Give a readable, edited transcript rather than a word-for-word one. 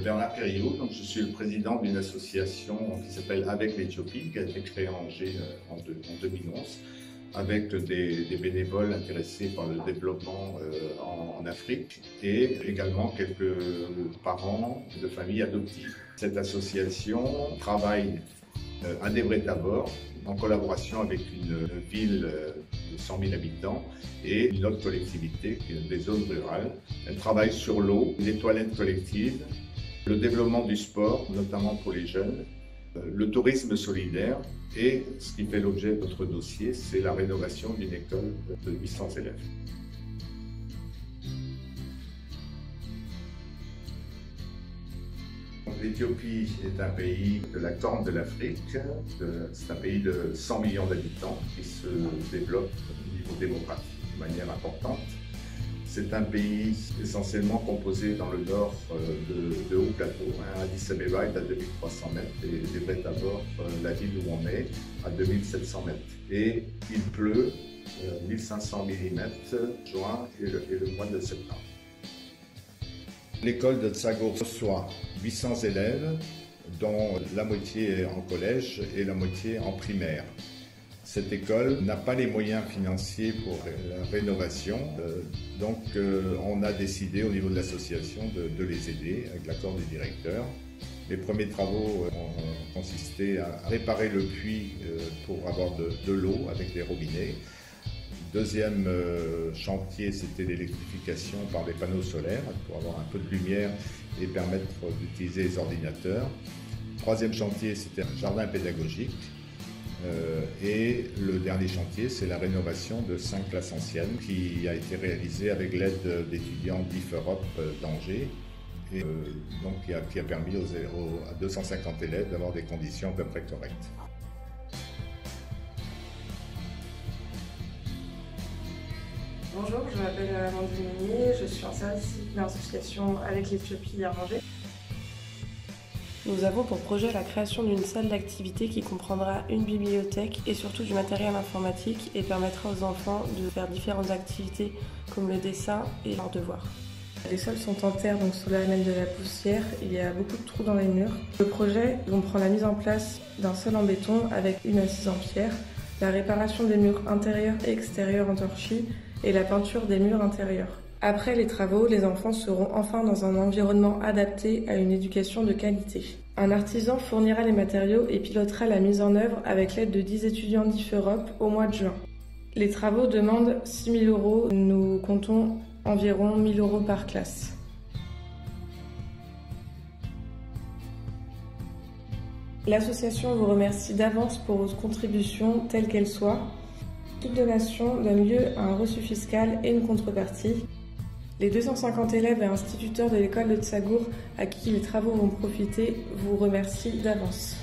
Bernard Perriot, donc je suis le président d'une association qui s'appelle Avec l'Éthiopie, qui a été créée à Angers en 2011, avec des bénévoles intéressés par le développement en Afrique et également quelques parents de familles adoptives. Cette association travaille à Debre-Tabor en collaboration avec une ville de 100 000 habitants et une autre collectivité qui est des zones rurales. Elle travaille sur l'eau, les toilettes collectives, le développement du sport, notamment pour les jeunes, le tourisme solidaire et ce qui fait l'objet de notre dossier, c'est la rénovation d'une école de 800 élèves. L'Éthiopie est un pays de la Corne de l'Afrique. C'est un pays de 100 millions d'habitants qui se développe au niveau démographique de manière importante. C'est un pays essentiellement composé dans le nord de hauts plateaux. Addis Abeba est à 2300 mètres et Debre-Tabor, la ville où on est, à 2700 mètres. Et il pleut 1500 mm juin et le mois de septembre. L'école de Tsagour reçoit 800 élèves, dont la moitié en collège et la moitié en primaire. Cette école n'a pas les moyens financiers pour la rénovation, donc on a décidé au niveau de l'association de les aider avec l'accord du directeur. Les premiers travaux ont consisté à réparer le puits pour avoir de l'eau avec les robinets. Deuxième chantier, c'était l'électrification par les panneaux solaires pour avoir un peu de lumière et permettre d'utiliser les ordinateurs. Troisième chantier, c'était un jardin pédagogique. Et le dernier chantier, c'est la rénovation de 5 classes anciennes qui a été réalisée avec l'aide d'étudiants d'IFEUROPE d'Angers et donc qui a permis à 250 élèves d'avoir des conditions à peu près correctes. Bonjour, je m'appelle Amandine Meunier, je suis en service civique dans l'association Avec l'Éthiopie à Angers. Nous avons pour projet la création d'une salle d'activité qui comprendra une bibliothèque et surtout du matériel informatique et permettra aux enfants de faire différentes activités comme le dessin et leurs devoirs. Les sols sont en terre, donc cela amène de la poussière, il y a beaucoup de trous dans les murs. Le projet comprend la mise en place d'un sol en béton avec une assise en pierre, la réparation des murs intérieurs et extérieurs en torchis et la peinture des murs intérieurs. Après les travaux, les enfants seront enfin dans un environnement adapté à une éducation de qualité. Un artisan fournira les matériaux et pilotera la mise en œuvre avec l'aide de 10 étudiants d'IFEUROPE au mois de juin. Les travaux demandent 6 000 €, nous comptons environ 1 000 € par classe. L'association vous remercie d'avance pour vos contributions, telles qu'elles soient. Toute donation donne lieu à un reçu fiscal et une contrepartie. Les 250 élèves et instituteurs de l'école de Tsagour à qui les travaux vont profiter vous remercient d'avance.